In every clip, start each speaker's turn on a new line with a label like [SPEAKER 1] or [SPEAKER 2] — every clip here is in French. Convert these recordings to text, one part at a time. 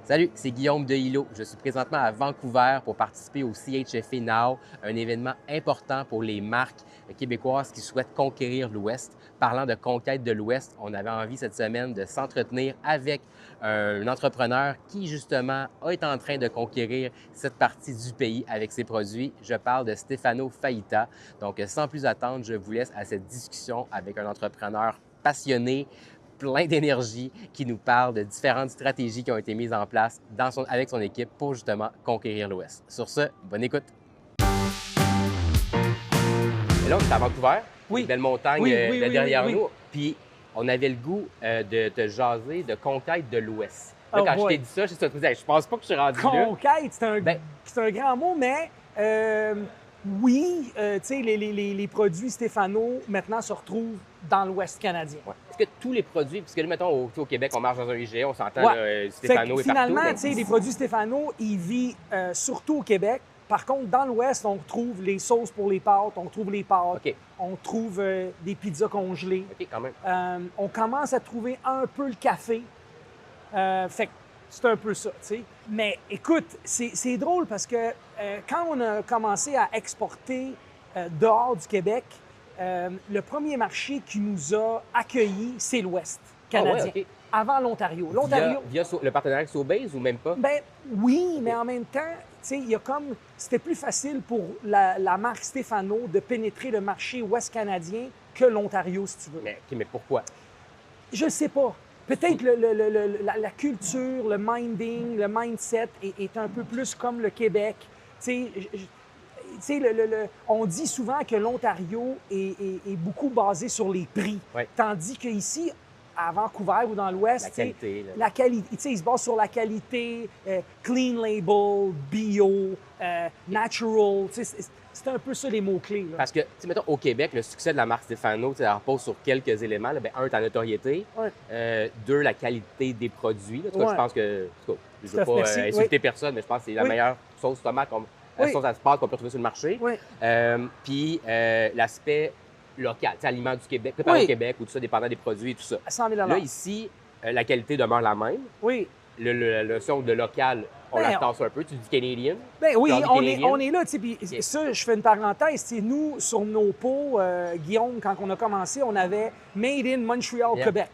[SPEAKER 1] Salut, c'est Guillaume de Hilo. Je suis présentement à Vancouver pour participer au CHFA Now, un événement important pour les marques québécoises qui souhaitent conquérir l'Ouest. Parlant de conquête de l'Ouest, on avait envie cette semaine de s'entretenir avec un entrepreneur qui, justement, est en train de conquérir cette partie du pays avec ses produits. Je parle de Stefano Faita. Donc, sans plus attendre, je vous laisse à cette discussion avec un entrepreneur passionné, plein d'énergie, qui nous parle de différentes stratégies qui ont été mises en place avec son équipe pour justement conquérir l'Ouest. Sur ce, bonne écoute. Et là, on est à Vancouver,
[SPEAKER 2] Oui.
[SPEAKER 1] une belle montagne derrière nous, puis on avait le goût de te jaser de conquête de l'Ouest. Là, quand je t'ai dit ça, je pense pas que je suis rendu là.
[SPEAKER 2] Conquête, c'est un grand mot, mais oui, tu sais, les produits Stefano maintenant se retrouvent dans l'Ouest canadien.
[SPEAKER 1] Ouais. Est-ce que tous les produits, parce que là, mettons, au Québec, on marche dans un IGA, on s'entend, Stefano est
[SPEAKER 2] finalement,
[SPEAKER 1] partout.
[SPEAKER 2] Tu sais, les produits Stefano, ils vivent surtout au Québec. Par contre, dans l'Ouest, on retrouve les sauces pour les pâtes, on trouve les pâtes,
[SPEAKER 1] OK.
[SPEAKER 2] on trouve des pizzas congelées.
[SPEAKER 1] OK, quand même.
[SPEAKER 2] On commence à trouver un peu le café. Fait que c'est un peu ça, tu sais. Mais écoute, c'est drôle parce que quand on a commencé à exporter dehors du Québec, le premier marché qui nous a accueillis, c'est l'Ouest canadien,
[SPEAKER 1] OK.
[SPEAKER 2] avant l'Ontario.
[SPEAKER 1] Via le partenariat avec Sobeys ou même pas?
[SPEAKER 2] Ben oui, mais en même temps, tu sais, il y a comme... C'était plus facile pour la marque Stefano de pénétrer le marché ouest canadien que l'Ontario, si tu veux.
[SPEAKER 1] Mais pourquoi?
[SPEAKER 2] Je ne sais pas. Peut-être la culture, le minding, le mindset est un peu plus comme le Québec. Tu sais, on dit souvent que l'Ontario est beaucoup basé sur les prix, tandis qu'ici, à Vancouver ou dans l'Ouest, la qualité, tu sais, ils se basent sur la qualité, clean label, bio, natural. Tu sais, c'est un peu ça les mots-clés.
[SPEAKER 1] Parce que, tu sais, mettons, au Québec, le succès de la marque Stefano, ça repose sur quelques éléments. Là. Un, ta notoriété. Deux, la qualité des produits. Là. En tout cas, je pense que... je ne veux pas insulter personne, mais je pense que c'est la meilleure sauce tomate, sauce à sparte qu'on peut trouver sur le marché. Puis l'aspect local, tu sais, aliments du Québec, préparé au Québec ou tout ça, dépendant des produits et tout ça.
[SPEAKER 2] À 100 000
[SPEAKER 1] Là, ici, la qualité demeure la même.
[SPEAKER 2] Oui.
[SPEAKER 1] Le notion de local, on la tasse un peu. Tu dis Canadian.
[SPEAKER 2] Ben oui, on est là. Puis ça, je fais une parenthèse. Nous, sur nos pots, Guillaume, quand on a commencé, on avait Made in Montreal, Québec.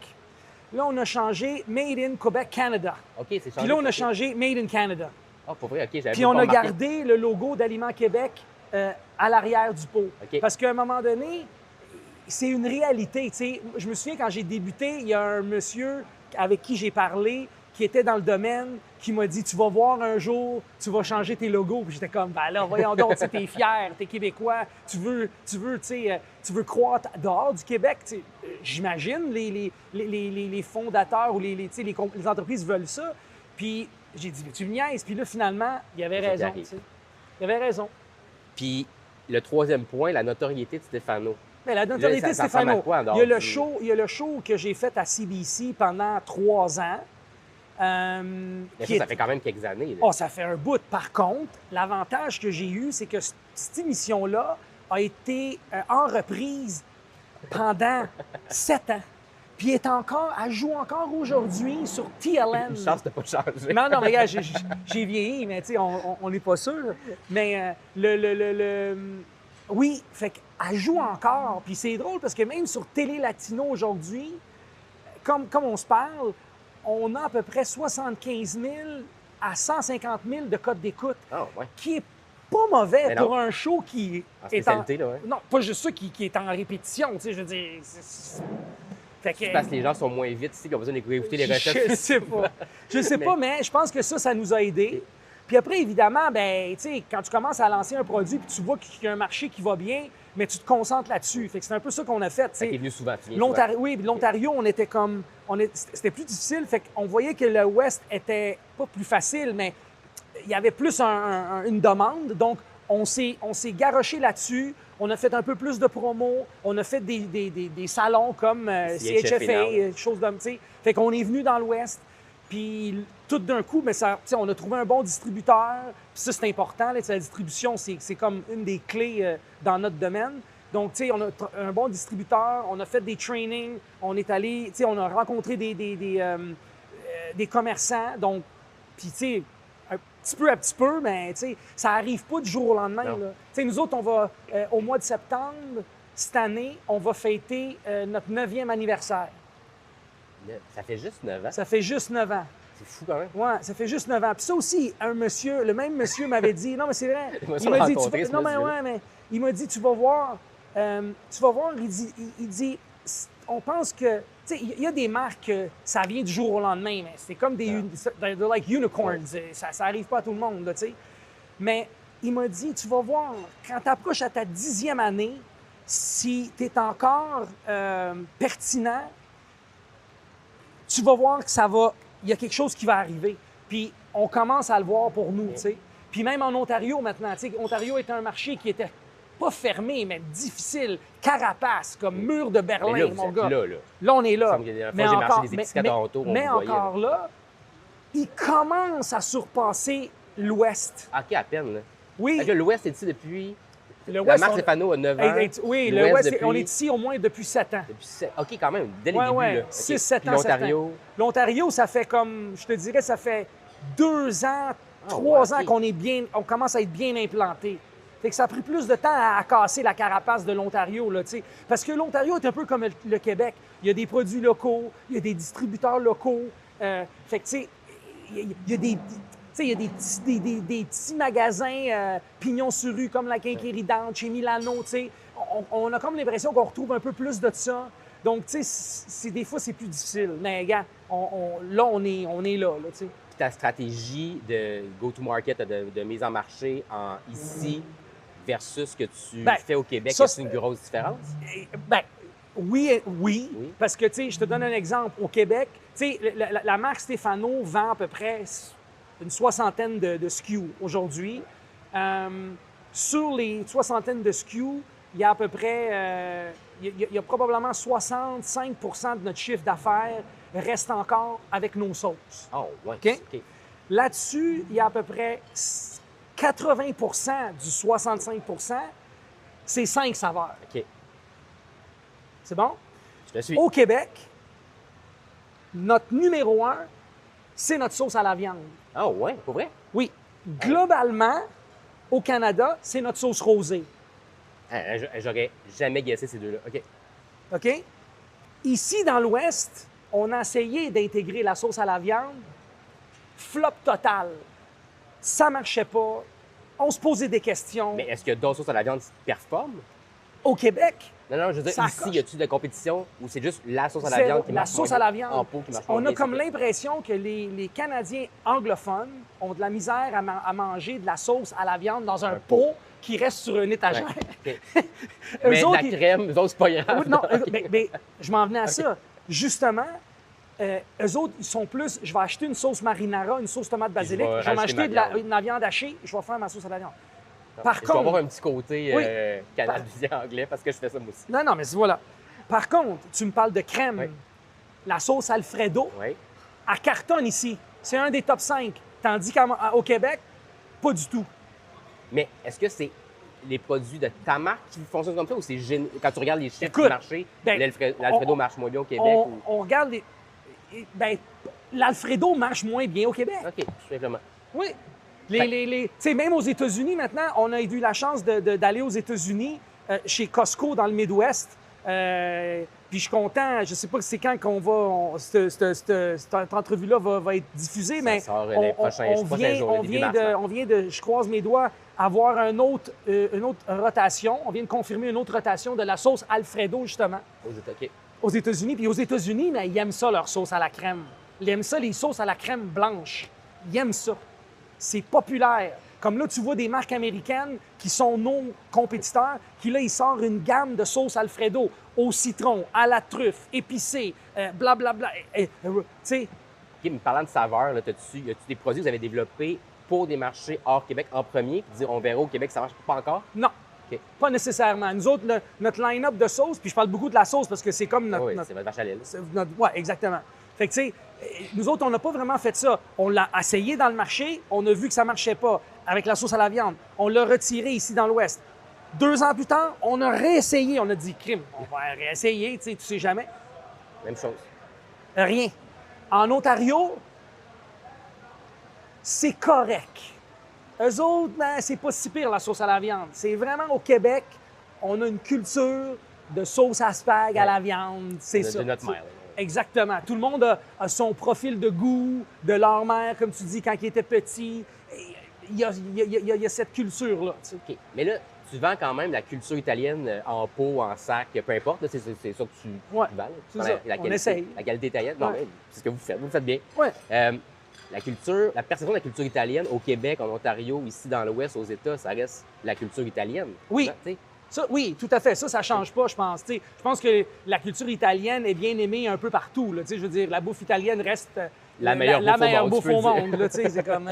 [SPEAKER 2] Là, on a changé Made in Québec, Canada.
[SPEAKER 1] OK, c'est changé.
[SPEAKER 2] Puis là, on a changé Made in Canada.
[SPEAKER 1] Ah, pour vrai, OK, j'avais
[SPEAKER 2] Puis on a gardé le logo d'Aliments Québec à l'arrière du pot. Parce qu'à un moment donné, c'est une réalité. T'sais. Je me souviens, quand j'ai débuté, il y a un monsieur avec qui j'ai parlé qui était dans le domaine, qui m'a dit « Tu vas voir un jour, tu vas changer tes logos. » Puis j'étais comme « Ben là, voyons donc, t'es fier, t'es Québécois, tu veux croître dehors du Québec. » J'imagine les fondateurs ou les entreprises veulent ça. Puis j'ai dit « Tu me niaises. » Puis là, finalement, il avait raison. Il avait raison.
[SPEAKER 1] Puis le troisième point, la notoriété de Stefano.
[SPEAKER 2] Mais la notoriété de Stefano, il y a le show que j'ai fait à CBC pendant 3 ans.
[SPEAKER 1] Ça fait quand même quelques années.
[SPEAKER 2] Oh, ça fait un bout. Par contre, l'avantage que j'ai eu, c'est que cette émission-là a été en reprise pendant 7 ans. Puis elle joue encore aujourd'hui sur TLN.
[SPEAKER 1] Une chance de pas changer.
[SPEAKER 2] Non, mais regarde, j'ai vieilli, mais tu sais, on n'est pas sûr. Mais oui, fait qu'elle joue encore. Puis c'est drôle parce que même sur Télé Latino aujourd'hui, comme on se parle, on a à peu près 75 000 à 150 000 de codes d'écoute, qui est pas mauvais pour un show qui est en... Non, pas juste ça, qui est en répétition, tu sais, je veux dire...
[SPEAKER 1] C'est parce que les gens sont moins vite ici, qu'on a besoin d'écouter les recettes.
[SPEAKER 2] Je sais pas. Je sais pas, mais je pense que ça nous a aidés. Puis après, évidemment, ben, tu sais, quand tu commences à lancer un produit puis tu vois qu'il y a un marché qui va bien, mais tu te concentres là-dessus. Fait que c'est un peu ça qu'on a fait. Tu
[SPEAKER 1] es venu souvent.
[SPEAKER 2] Oui, l'Ontario, on était comme... C'était plus difficile. Fait qu'on voyait que le West était pas plus facile, mais il y avait plus une demande. Donc, on s'est garoché là-dessus. On a fait un peu plus de promos. On a fait des salons comme CHFA, choses comme ça. Fait qu'on est venu dans l'Ouest. Puis tout d'un coup, mais on a trouvé un bon distributeur. Puis ça, c'est important. Là, la distribution, c'est comme une des clés dans notre domaine. Donc, tu sais, on a un bon distributeur. On a fait des trainings. On est allé, tu sais, on a rencontré des commerçants. Donc, Puis, tu sais, un petit peu à petit peu, mais tu sais, ça n'arrive pas du jour au lendemain. Tu sais, nous autres, on va, au mois de septembre, cette année, on va fêter notre 9e anniversaire.
[SPEAKER 1] Ça fait juste 9 ans?
[SPEAKER 2] Ça fait juste 9 ans.
[SPEAKER 1] C'est fou quand même.
[SPEAKER 2] Oui, ça fait juste 9 ans. Puis ça aussi, le même monsieur m'avait dit, non, mais c'est vrai.
[SPEAKER 1] Il m'a dit,
[SPEAKER 2] non, mais ouais, mais il m'a dit, tu vas voir, il dit, on pense que, tu sais, il y a des marques, ça vient du jour au lendemain, mais c'est comme they're like unicorns. Ça n'arrive pas à tout le monde, tu sais. Mais il m'a dit, tu vas voir, quand tu approches à ta 10e année, si tu es encore pertinent, tu vas voir que il y a quelque chose qui va arriver. Puis on commence à le voir pour nous, tu sais. Puis même en Ontario maintenant, tu sais, Ontario est un marché qui était pas fermé, mais difficile, carapace, comme mur de Berlin,
[SPEAKER 1] là,
[SPEAKER 2] mon gars.
[SPEAKER 1] Là,
[SPEAKER 2] on est là.
[SPEAKER 1] Mais j'ai marché des épiceries à Toronto,
[SPEAKER 2] mais encore là, il commence à surpasser l'Ouest.
[SPEAKER 1] OK, à peine, là.
[SPEAKER 2] Oui.
[SPEAKER 1] L'Ouest est ici depuis...
[SPEAKER 2] La
[SPEAKER 1] marque Stefano a 9 ans.
[SPEAKER 2] Oui, l'Ouest, on est ici au moins depuis 7 ans.
[SPEAKER 1] OK, quand même, dès les débuts.
[SPEAKER 2] 6-7 ans.
[SPEAKER 1] L'Ontario?
[SPEAKER 2] L'Ontario, ça fait comme, je te dirais, ça fait 2 ans, 3 ans qu'on commence à être bien implanté. Fait que ça a pris plus de temps à casser la carapace de l'Ontario, là, tu sais. Parce que l'Ontario est un peu comme le Québec. Il y a des produits locaux, il y a des distributeurs locaux. Fait que, tu sais, il y a des... Tu sais, il y a des petits magasins pignon sur rue comme la Quinquérie Dante, chez Milano, tu sais. On a comme l'impression qu'on retrouve un peu plus de ça. Donc, tu sais, des fois, c'est plus difficile. Mais, regarde, là, on est là, tu sais.
[SPEAKER 1] Puis ta stratégie de go-to-market, de mise en marché ici versus ce que tu fais au Québec, c'est une grosse différence?
[SPEAKER 2] Oui, parce que, tu sais, je te donne un exemple. Au Québec, tu sais, la marque Stefano vend à peu près une soixantaine de SKU aujourd'hui. Sur les soixantaines de SKU, il y a à peu près, il y a probablement 65 de notre chiffre d'affaires reste encore avec nos sauces.
[SPEAKER 1] Oh, ouais.
[SPEAKER 2] OK? Là-dessus, il y a à peu près 80 du 65 c'est 5 saveurs.
[SPEAKER 1] OK.
[SPEAKER 2] C'est bon?
[SPEAKER 1] Je te suis.
[SPEAKER 2] Au Québec, notre numéro 1, c'est notre sauce à la viande.
[SPEAKER 1] Ah ouais, pour vrai?
[SPEAKER 2] Oui. Globalement, au Canada, c'est notre sauce rosée.
[SPEAKER 1] J'aurais jamais guessé ces deux-là. OK.
[SPEAKER 2] OK? Ici, dans l'Ouest, on a essayé d'intégrer la sauce à la viande. Flop total. Ça marchait pas. On se posait des questions.
[SPEAKER 1] Mais est-ce que d'autres sauces à la viande performent?
[SPEAKER 2] Au Québec,
[SPEAKER 1] Non, je veux dire, ici, y a-tu de la compétition ou c'est juste la sauce à la viande qui marche
[SPEAKER 2] la sauce à la viande.
[SPEAKER 1] en pot qui marche
[SPEAKER 2] On
[SPEAKER 1] moins
[SPEAKER 2] a
[SPEAKER 1] bien,
[SPEAKER 2] comme l'impression que les Canadiens anglophones ont de la misère à manger de la sauce à la viande dans un pot qui reste sur une étagère.
[SPEAKER 1] Ouais. Mais de la crème, eux autres, c'est pas grave.
[SPEAKER 2] Oui, non, mais je m'en venais à ça. Justement, eux autres, ils sont plus... Je vais acheter une sauce marinara, une sauce tomate basilic. Je vais m'acheter de la viande hachée, je vais faire ma sauce à la viande. Par contre,
[SPEAKER 1] je vais avoir un petit côté canadien-anglais parce que je fais ça moi aussi.
[SPEAKER 2] Non, mais voilà. Par contre, tu me parles de crème. Oui. La sauce Alfredo, elle cartonne ici. C'est un des top 5. Tandis qu'au Québec, pas du tout.
[SPEAKER 1] Mais est-ce que c'est les produits de ta marque qui fonctionnent comme ça ou c'est quand tu regardes les chiffres du marché, l'Alfredo marche moins bien au Québec?
[SPEAKER 2] On regarde les... l'Alfredo marche moins bien au Québec.
[SPEAKER 1] OK, tout simplement.
[SPEAKER 2] Oui. Même aux États-Unis, maintenant, on a eu la chance d'aller aux États-Unis, chez Costco, dans le Midwest. Puis je suis content, je ne sais pas c'est quand qu'on va, cette entrevue-là va être diffusée, mais on vient de, je croise mes doigts, avoir une autre rotation. On vient de confirmer une autre rotation de la sauce Alfredo, justement. Aux États-Unis. Puis aux États-Unis, mais ils aiment ça, leur sauce à la crème. Ils aiment ça, les sauces à la crème blanche. Ils aiment ça. C'est populaire. Comme là, tu vois des marques américaines qui sont nos compétiteurs, qui là, ils sortent une gamme de sauces Alfredo au citron, à la truffe, épicée, blablabla. Tu sais.
[SPEAKER 1] OK, mais parlant de saveur, y a-tu des produits que vous avez développés pour des marchés hors Québec en premier, puis dire on verra au Québec, ça marche pas encore?
[SPEAKER 2] Non. Okay. Pas nécessairement. Nous autres, notre line-up de sauces, puis je parle beaucoup de la sauce parce que c'est comme notre...
[SPEAKER 1] Oui, c'est votre vache à lait.
[SPEAKER 2] Oui, exactement. Fait que, tu sais, nous autres, on n'a pas vraiment fait ça. On l'a essayé dans le marché, on a vu que ça ne marchait pas avec la sauce à la viande. On l'a retiré ici dans l'Ouest. 2 ans plus tard, on a réessayé. On a dit, crime, on va réessayer, tu sais jamais.
[SPEAKER 1] Même chose.
[SPEAKER 2] Rien. En Ontario, c'est correct. Eux autres, ben, c'est pas si pire la sauce à la viande. C'est vraiment au Québec, on a une culture de sauce à spag à la viande. C'est ça.
[SPEAKER 1] De notre mère.
[SPEAKER 2] Exactement. Tout le monde a son profil de goût, de leur mère, comme tu dis, quand il était petit. Il y a cette culture-là.
[SPEAKER 1] OK. Mais là, tu vends quand même la culture italienne en pot, en sac, peu importe. C'est ça que tu vends.
[SPEAKER 2] C'est ça. On essaye.
[SPEAKER 1] La qualité italienne. Non, mais c'est ce que vous faites. Vous le faites bien.
[SPEAKER 2] Ouais.
[SPEAKER 1] La perception de la culture italienne au Québec, en Ontario, ici dans l'Ouest, aux États, ça reste la culture italienne.
[SPEAKER 2] Oui.
[SPEAKER 1] Non,
[SPEAKER 2] ça, oui, tout à fait. Ça ne change pas, je pense. Je pense que la culture italienne est bien aimée un peu partout. Là. Je veux dire, la bouffe italienne reste
[SPEAKER 1] la meilleure
[SPEAKER 2] bouffe au monde. Là, c'est comme...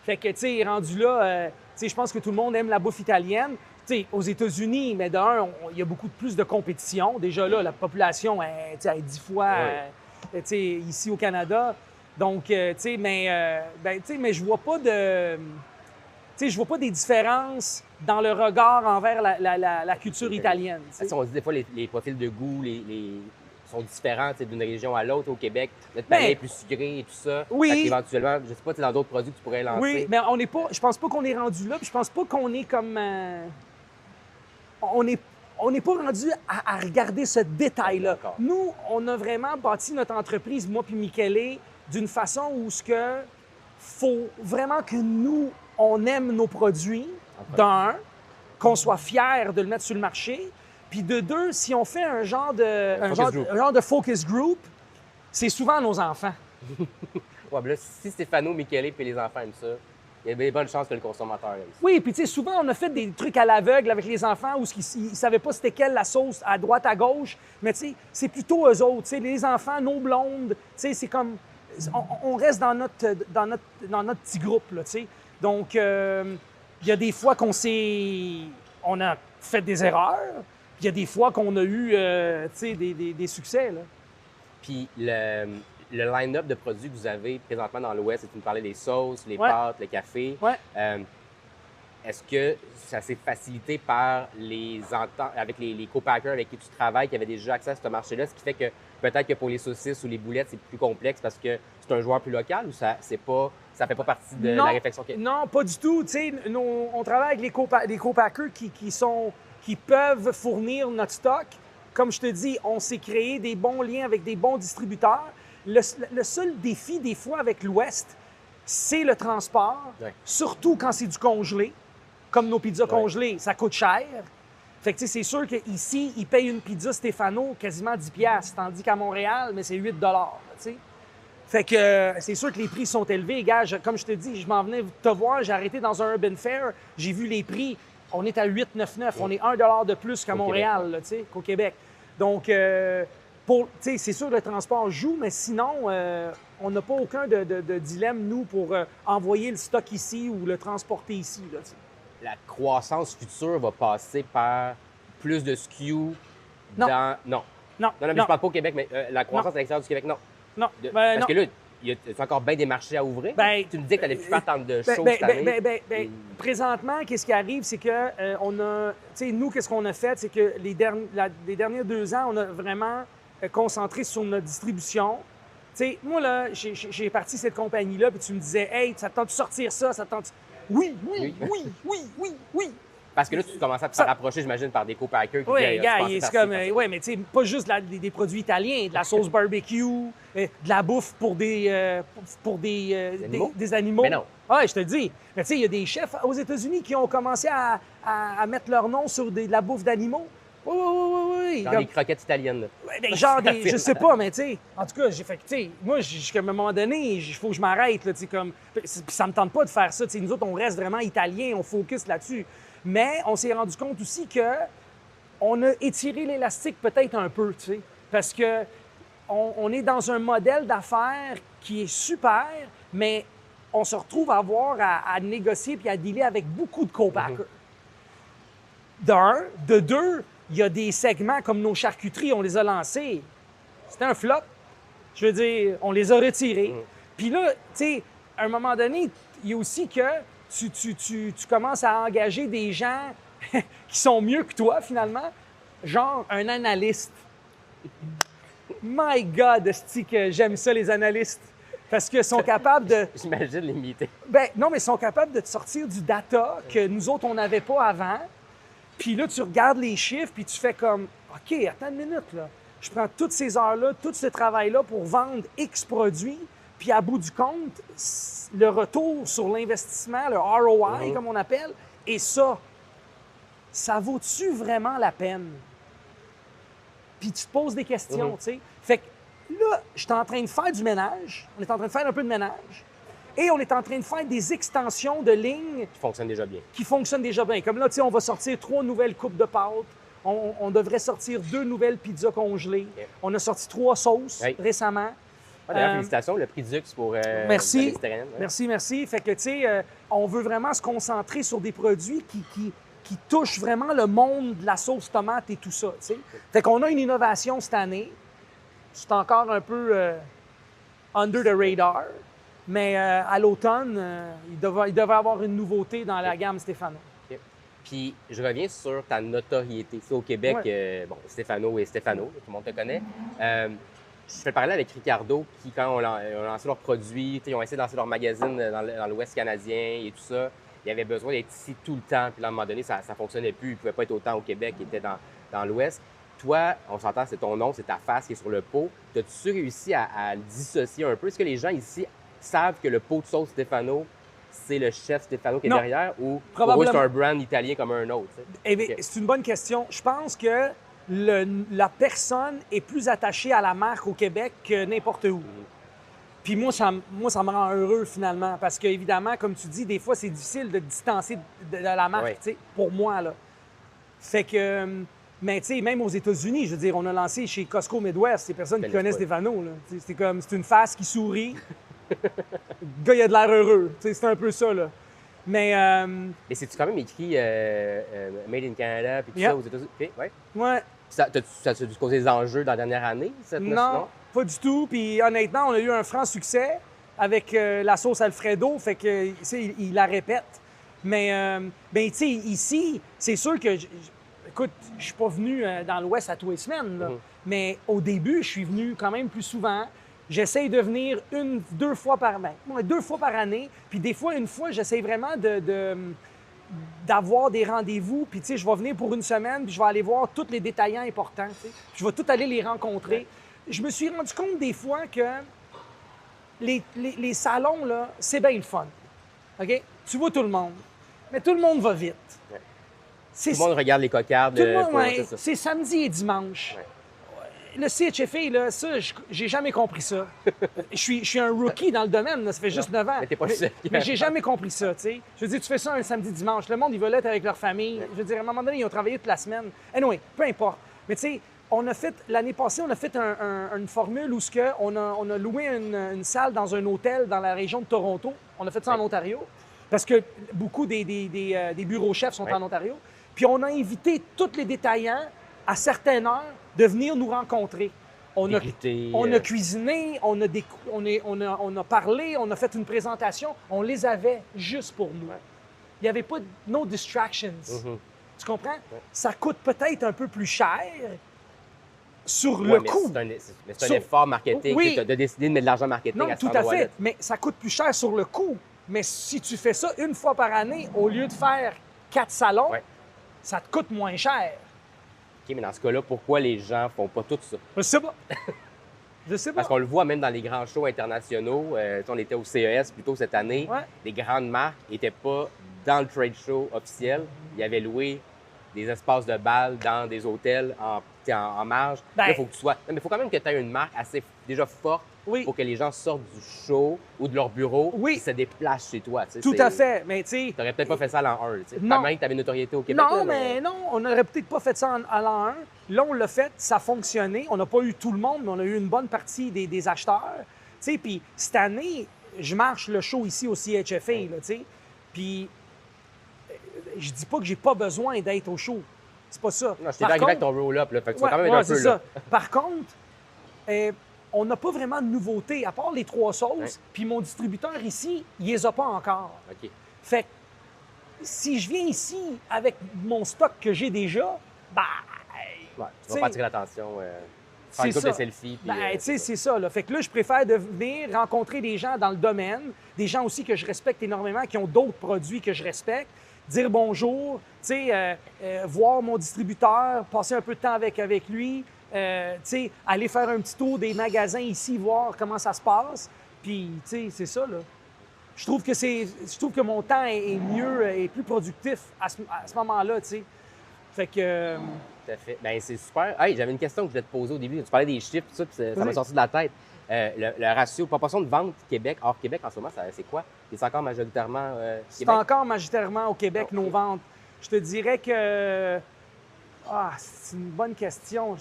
[SPEAKER 2] fait que, tu sais, rendu là, je pense que tout le monde aime la bouffe italienne. T'sais, aux États-Unis, mais d'un, il y a beaucoup plus de compétition. Déjà là, la population est 10 fois ici au Canada. Donc, mais je vois pas de... je vois pas des différences dans le regard envers la culture italienne.
[SPEAKER 1] On dit des fois les profils de goût sont différents d'une région à l'autre au Québec. Notre palais est plus sucré et tout ça.
[SPEAKER 2] Oui.
[SPEAKER 1] Éventuellement, je sais pas, dans d'autres produits que tu pourrais lancer.
[SPEAKER 2] Oui, mais on n'est pas. Je pense pas qu'on est rendu là. Puis je pense pas qu'on est comme. On n'est pas rendu à regarder ce détail-là. Nous, on a vraiment bâti notre entreprise, moi puis Michele, d'une façon où faut vraiment que nous, on aime nos produits, d'un, qu'on soit fiers de le mettre sur le marché, puis de deux, si on fait un genre de focus group, c'est souvent nos enfants.
[SPEAKER 1] Ouais, là, si Stéphano, Michele et les enfants aiment ça, il y a des bonnes chances que le consommateur aime ça.
[SPEAKER 2] Oui, puis tu sais, souvent, on a fait des trucs à l'aveugle avec les enfants où ils ne savaient pas c'était quelle la sauce à droite, à gauche, mais tu sais, c'est plutôt eux autres. Tu sais, les enfants, nos blondes, tu sais, c'est comme... On reste dans notre petit groupe, là, tu sais. Donc, il y a des fois on a fait des erreurs, puis il y a des fois qu'on a eu, des succès, là.
[SPEAKER 1] Puis le line-up de produits que vous avez présentement dans l'Ouest, tu me parlais des sauces, les pâtes, le café.
[SPEAKER 2] Ouais.
[SPEAKER 1] Est-ce que ça s'est facilité par les ententes avec les co-packers avec qui tu travailles, qui avaient déjà accès à ce marché-là, ce qui fait que peut-être que pour les saucisses ou les boulettes, c'est plus complexe parce que c'est un joueur plus local ou ça fait pas partie de la réflexion?
[SPEAKER 2] Non, pas du tout. On travaille avec les co-packers qui peuvent fournir notre stock. Comme je te dis, on s'est créé des bons liens avec des bons distributeurs. Le seul défi, des fois, avec l'Ouest, c'est le transport, surtout quand c'est du congelé. Comme nos pizzas congelées, ça coûte cher. Fait que c'est sûr qu'ici, ils payent une pizza Stéphano quasiment 10$, tandis qu'à Montréal, mais c'est 8$. Fait que c'est sûr que les prix sont élevés. Gars, comme je te dis, je m'en venais te voir, j'ai arrêté dans un urban fair, j'ai vu les prix, on est à 8,99$, on est 1$ de plus qu'à Montréal, qu'au Québec. Donc, c'est sûr, le transport joue, mais sinon, on n'a pas aucun de dilemme, nous, pour envoyer le stock ici ou le transporter ici. Là,
[SPEAKER 1] la croissance future va passer par plus de SKU dans... Non, je parle pas au Québec, mais la croissance à l'extérieur du Québec, non. Parce que là, il y a encore bien des marchés à ouvrir. Tu me disais que tu n'allais plus faire tant de choses cette année.
[SPEAKER 2] Présentement, qu'est-ce qui arrive, c'est que nous, qu'est-ce qu'on a fait, c'est que les derniers 2 ans, on a vraiment concentré sur notre distribution. Moi, là, j'ai parti cette compagnie-là, puis tu me disais, « Hey, ça te tente de sortir ça? Ça te tente... » Oui.
[SPEAKER 1] Parce que là, tu commences à te rapprocher, j'imagine, par des co-packers qui
[SPEAKER 2] c'est comme... Oui, mais tu sais, pas juste des produits italiens, de la sauce barbecue, de la bouffe pour des animaux.
[SPEAKER 1] Mais non.
[SPEAKER 2] Oui, je te le dis. Mais tu sais, il y a des chefs aux États-Unis qui ont commencé à mettre leur nom sur de la bouffe d'animaux. Oui.
[SPEAKER 1] Dans les croquettes italiennes.
[SPEAKER 2] Je sais pas, mais tu sais, en tout cas, j'ai fait, tu sais, moi, jusqu'à un moment donné, il faut que je m'arrête, là, tu sais, comme... Puis ça me tente pas de faire ça, tu sais, nous autres, on reste vraiment italiens, on focus là-dessus. Mais on s'est rendu compte aussi qu'on a étiré l'élastique peut-être un peu, tu sais, parce que on est dans un modèle d'affaires qui est super, mais on se retrouve à avoir à négocier puis à dealer avec beaucoup de co-packers. D'un. De deux, il y a des segments comme nos charcuteries, on les a lancés. C'était un flop. Je veux dire, on les a retirés. Puis là, tu sais, à un moment donné, il y a aussi que tu commences à engager des gens qui sont mieux que toi, finalement, genre un analyste. My God, esti que j'aime ça, les analystes. Parce qu'ils sont capables de...
[SPEAKER 1] J'imagine limité.
[SPEAKER 2] Ben non, mais ils sont capables de te sortir du data que nous autres, on n'avait pas avant. Puis là, tu regardes les chiffres, puis tu fais comme, OK, attends une minute, là. Je prends toutes ces heures-là, tout ce travail-là pour vendre X produits, puis à bout du compte, le retour sur l'investissement, le ROI, comme on appelle, et ça vaut-tu vraiment la peine? Puis tu te poses des questions, tu sais. Fait que là, je suis en train de faire du ménage, on est en train de faire un peu de ménage, et on est en train de faire des extensions de lignes
[SPEAKER 1] Qui fonctionne déjà bien.
[SPEAKER 2] Qui fonctionnent déjà bien. Comme là, tu sais, on va sortir 3 nouvelles coupes de pâtes. On devrait sortir 2 nouvelles pizzas congelées. Okay. On a sorti 3 sauces récemment.
[SPEAKER 1] D'ailleurs, félicitations, le prix Dux pour
[SPEAKER 2] merci. Merci. Fait que, tu sais, on veut vraiment se concentrer sur des produits qui touchent vraiment le monde de la sauce tomate et tout ça, tu sais. Fait qu'on a une innovation cette année. C'est encore un peu under the radar. Mais à l'automne, il devait avoir une nouveauté dans la gamme Stéphano.
[SPEAKER 1] Okay. Puis, je reviens sur ta notoriété. C'est au Québec, bon, Stéphano et Stéphano, tout le monde te connaît. Je fais parler avec Ricardo, qui, quand on lancé leurs produits, ils ont essayé de lancer leur magazine dans l'Ouest canadien et tout ça, ils avaient besoin d'être ici tout le temps. Puis là, à un moment donné, ça ne fonctionnait plus. Ils ne pouvaient pas être autant au Québec qu'ils étaient dans l'Ouest. Toi, on s'entend, c'est ton nom, c'est ta face qui est sur le pot. As-tu réussi à le dissocier un peu? Est-ce que les gens ici savent que le pot de sauce Stéphano, c'est le chef Stéphano qui est derrière, ou pour eux, c'est un brand italien comme un autre?
[SPEAKER 2] Eh bien, c'est une bonne question. Je pense que la personne est plus attachée à la marque au Québec que n'importe où. Puis moi, ça me rend heureux finalement, parce qu'évidemment, comme tu dis, des fois, c'est difficile de distancer de la marque, tu sais, pour moi, là. Fait que... Mais tu sais, même aux États-Unis, je veux dire, on a lancé chez Costco Midwest, c'est personne qui connaît Stéphano, là. C'est une face qui sourit. Le gars, il a de l'air heureux. C'est un peu ça, là. Mais
[SPEAKER 1] c'est-tu quand même écrit Made in Canada puis tout ça aux États-Unis? Okay,
[SPEAKER 2] ouais.
[SPEAKER 1] Ça a dû causer des enjeux dans la dernière année, cette
[SPEAKER 2] non, pas du tout. Puis honnêtement, on a eu un franc succès avec la sauce Alfredo, fait que, il la répète. Mais, tu sais, ici, c'est sûr que... Écoute, je suis pas venu dans l'Ouest à tous les semaines, là. Mais au début, je suis venu quand même plus souvent. J'essaye de venir 2 fois par année. 2 fois par année. Puis des fois, une fois, j'essaie vraiment d'avoir des rendez-vous. Puis tu sais, je vais venir pour une semaine, puis je vais aller voir tous les détaillants importants. T'sais. Je vais tout aller les rencontrer. Ouais. Je me suis rendu compte des fois que les salons, là, c'est bien le fun. OK? Tu vois tout le monde. Mais tout le monde va vite.
[SPEAKER 1] Ouais. Tout le monde regarde les cocardes.
[SPEAKER 2] Tout le monde, c'est samedi et dimanche. Ouais. Le CHFA, là, ça, j'ai jamais compris ça. Je suis un rookie dans le domaine, là, ça fait juste 9 ans.
[SPEAKER 1] Mais t'es pas sûr.
[SPEAKER 2] Mais j'ai jamais compris ça, tu sais. Je veux dire, tu fais ça un samedi-dimanche. Le monde, ils veulent être avec leur famille. Je veux dire, à un moment donné, ils ont travaillé toute la semaine. Anyway, peu importe. Mais tu sais, l'année passée, on a fait une formule où on a loué une salle dans un hôtel dans la région de Toronto. On a fait ça en Ontario. Parce que beaucoup des bureaux chefs sont en Ontario. Puis on a invité tous les détaillants à certaines heures de venir nous rencontrer. On a cuisiné, on a parlé, on a fait une présentation. On les avait juste pour nous. Il n'y avait pas no distractions. Tu comprends? Ça coûte peut-être un peu plus cher sur le coût.
[SPEAKER 1] C'est un effort marketing. Tu as décidé de mettre de l'argent marketing à cet endroit-là.
[SPEAKER 2] Tout à fait. Mais ça coûte plus cher sur le coût. Mais si tu fais ça une fois par année, au lieu de faire 4 salons, ça te coûte moins cher.
[SPEAKER 1] OK, mais dans ce cas-là, pourquoi les gens font pas tout ça?
[SPEAKER 2] Je sais pas.
[SPEAKER 1] Parce qu'on le voit même dans les grands shows internationaux. On était au CES plus tôt cette année. Les grandes marques n'étaient pas dans le trade show officiel. Ils avaient loué des espaces de bal dans des hôtels en marge. Il faut que tu sois... Mais il faut quand même que tu aies une marque assez déjà forte pour que les gens sortent du show ou de leur bureau et se déplacent chez toi.
[SPEAKER 2] Tout à fait. Mais tu sais...
[SPEAKER 1] T'aurais peut-être pas fait ça à l'an 1.
[SPEAKER 2] Non.
[SPEAKER 1] Même que tu avais une notoriété au Québec.
[SPEAKER 2] Non, non. On n'aurait peut-être pas fait ça à l'an 1. Là, on l'a fait. Ça a fonctionné. On n'a pas eu tout le monde, mais on a eu une bonne partie des acheteurs. Tu sais, puis cette année, je marche le show ici au CHFA, tu sais. Puis je dis pas que j'ai pas besoin d'être au show. C'est pas ça.
[SPEAKER 1] Non, je t'ai arrivé avec ton roll-up, là. Fait que tu vas quand même être un peu là.
[SPEAKER 2] Ça. Par contre, on n'a pas vraiment de nouveautés, à part les 3 sauces. Puis mon distributeur ici, il les a pas encore.
[SPEAKER 1] OK.
[SPEAKER 2] Fait que si je viens ici avec mon stock que j'ai déjà,
[SPEAKER 1] tu vas pas attirer l'attention. Faire une
[SPEAKER 2] C'est
[SPEAKER 1] couple de
[SPEAKER 2] ça.
[SPEAKER 1] selfies. Puis,
[SPEAKER 2] Ben, tu sais, c'est ça. Là. Fait que là, je préfère de venir rencontrer des gens dans le domaine, des gens aussi que je respecte énormément, qui ont d'autres produits que je respecte, dire bonjour, tu sais, voir mon distributeur, passer un peu de temps avec lui, tu sais, aller faire un petit tour des magasins ici, voir comment ça se passe. Puis, tu sais, c'est ça, là. Je trouve que mon temps est mieux et plus productif à ce moment-là, tu sais. Fait que...
[SPEAKER 1] Tout à fait. Bien, c'est super. Hey, j'avais une question que je voulais te poser au début. Tu parlais des chiffres, tout ça, puis ça m'a sorti de la tête. Le ratio, proportion de vente Québec, hors Québec en ce moment, c'est quoi? C'est encore majoritairement
[SPEAKER 2] C'est
[SPEAKER 1] Québec?
[SPEAKER 2] encore majoritairement au Québec, nos ventes. Je te dirais que... Ah, c'est une bonne question.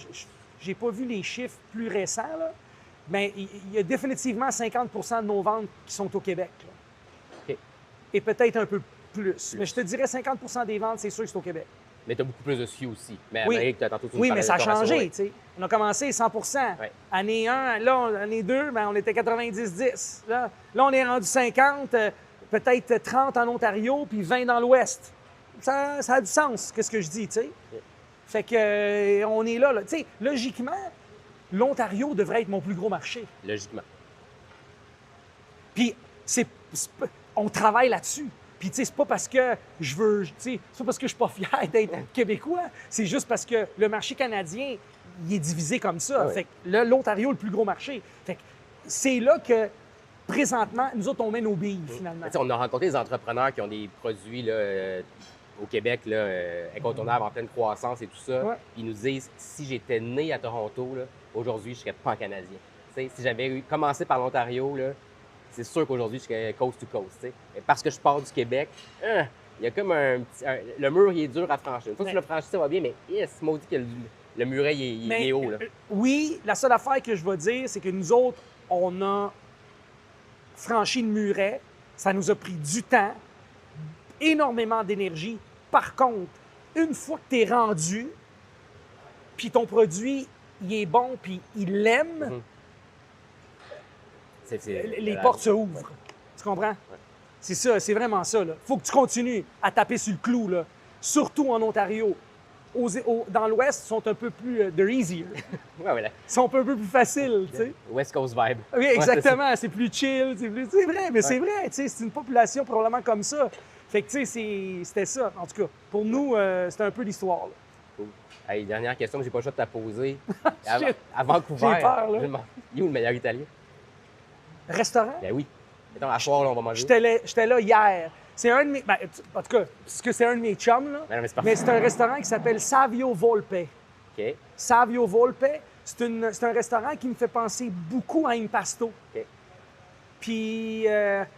[SPEAKER 2] J'ai pas vu les chiffres plus récents, là. Mais il y a définitivement 50 de nos ventes qui sont au Québec, là.
[SPEAKER 1] OK.
[SPEAKER 2] Et peut-être un peu plus. Mais je te dirais 50 des ventes, c'est sûr que c'est au Québec.
[SPEAKER 1] Mais tu as beaucoup plus de SKU aussi. Mais
[SPEAKER 2] Oui,
[SPEAKER 1] Amérique, tantôt, tu nous
[SPEAKER 2] oui,
[SPEAKER 1] parlais
[SPEAKER 2] mais ça a
[SPEAKER 1] de ton ratio,
[SPEAKER 2] changé,
[SPEAKER 1] ouais.
[SPEAKER 2] tu sais. On a commencé 100
[SPEAKER 1] Ouais.
[SPEAKER 2] Année 1, là, année 2, ben, on était 90-10. Là, on est rendu 50, peut-être 30 en Ontario, puis 20 dans l'Ouest. Ça a du sens, qu'est-ce que je dis, tu sais.
[SPEAKER 1] Yeah.
[SPEAKER 2] Fait que on est là. Tu sais, logiquement, l'Ontario devrait être mon plus gros marché.
[SPEAKER 1] Logiquement.
[SPEAKER 2] Puis on travaille là-dessus. Puis tu sais, c'est pas parce que je veux, tu sais, c'est pas parce que je suis pas fier d'être québécois. C'est juste parce que le marché canadien, il est divisé comme ça.
[SPEAKER 1] Ah oui.
[SPEAKER 2] Fait que là, l'Ontario, le plus gros marché. Fait que c'est là que présentement, nous autres, on met nos billes finalement.
[SPEAKER 1] Tu sais, on a rencontré des entrepreneurs qui ont des produits là, au Québec là, incontournables, en pleine croissance et tout ça.
[SPEAKER 2] Ouais.
[SPEAKER 1] Puis ils nous disent si j'étais né à Toronto, là, aujourd'hui, je serais pas canadien. Tu sais, si j'avais commencé par l'Ontario, là, c'est sûr qu'aujourd'hui, je serais coast to coast. Tu sais. Et parce que je pars du Québec, il y a comme le mur, il est dur à franchir. Une fois que tu l'as franchi, ça va bien, mais yes, maudit que le muret, il est haut. Là.
[SPEAKER 2] Oui, la seule affaire que je vais dire, c'est que nous autres, on a franchi le muret. Ça nous a pris du temps, énormément d'énergie. Par contre, une fois que tu es rendu, puis ton produit, il est bon, puis il l'aime,
[SPEAKER 1] Mhm.
[SPEAKER 2] les portes se ouvrent. Tu comprends? C'est ça, c'est vraiment ça. Il faut que tu continues à taper sur le clou, là. Surtout en Ontario. Dans l'Ouest, ils sont un peu plus they're easier.
[SPEAKER 1] Ouais, voilà.
[SPEAKER 2] Ils sont un peu plus faciles, tu sais.
[SPEAKER 1] West Coast vibe.
[SPEAKER 2] Oui,
[SPEAKER 1] Ouais,
[SPEAKER 2] exactement. C'est plus chill. C'est vrai, mais c'est vrai. Tu sais, c'est une population probablement comme ça. Fait que, tu sais, c'était ça. En tout cas, pour nous, c'était un peu l'histoire, là.
[SPEAKER 1] Cool. Hey, dernière question que j'ai pas le choix de te poser.
[SPEAKER 2] Shit.
[SPEAKER 1] À Vancouver,
[SPEAKER 2] J'ai peur, là.
[SPEAKER 1] je me demande, il est où le meilleur italien?
[SPEAKER 2] Restaurant?
[SPEAKER 1] Ben oui. Mettons, à soir, là, on va manger.
[SPEAKER 2] J'étais là hier. C'est un de mes... en tout cas, parce que c'est un de mes chums, là.
[SPEAKER 1] Ben non, mais c'est parfait.
[SPEAKER 2] Mais c'est un restaurant qui s'appelle Savio Volpe.
[SPEAKER 1] OK.
[SPEAKER 2] Savio Volpe, c'est un restaurant qui me fait penser beaucoup à Impasto.
[SPEAKER 1] OK.
[SPEAKER 2] Puis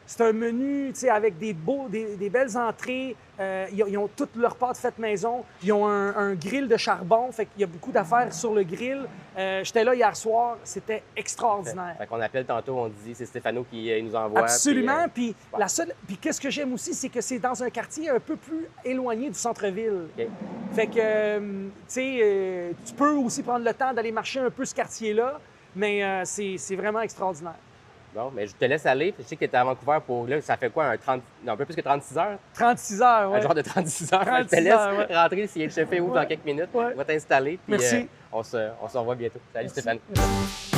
[SPEAKER 2] c'est un menu, tu sais, avec des belles entrées. Ils ont toutes leurs pâtes faites maison. Ils ont un grill de charbon, fait qu'il y a beaucoup d'affaires sur le grill. J'étais là hier soir, c'était extraordinaire.
[SPEAKER 1] Fait qu'on appelle tantôt, on dit, c'est Stéphano qui nous envoie.
[SPEAKER 2] Absolument. Puis
[SPEAKER 1] ouais.
[SPEAKER 2] Puis qu'est-ce que j'aime aussi, c'est que c'est dans un quartier un peu plus éloigné du centre-ville.
[SPEAKER 1] OK.
[SPEAKER 2] Fait que, tu sais, tu peux aussi prendre le temps d'aller marcher un peu ce quartier-là, mais c'est vraiment extraordinaire.
[SPEAKER 1] Bon, mais je te laisse aller. Je sais que tu es à Vancouver pour là, ça fait quoi, un peu plus que 36 heures?
[SPEAKER 2] 36 heures, oui.
[SPEAKER 1] Un genre de 36 heures.
[SPEAKER 2] 36
[SPEAKER 1] je te laisse
[SPEAKER 2] heures, ouais.
[SPEAKER 1] rentrer si le chef est ouvre dans quelques minutes.
[SPEAKER 2] Ouais.
[SPEAKER 1] On va t'installer. Puis
[SPEAKER 2] Merci.
[SPEAKER 1] on se revoit bientôt. Salut
[SPEAKER 2] Merci.
[SPEAKER 1] Stéphane.
[SPEAKER 2] Merci.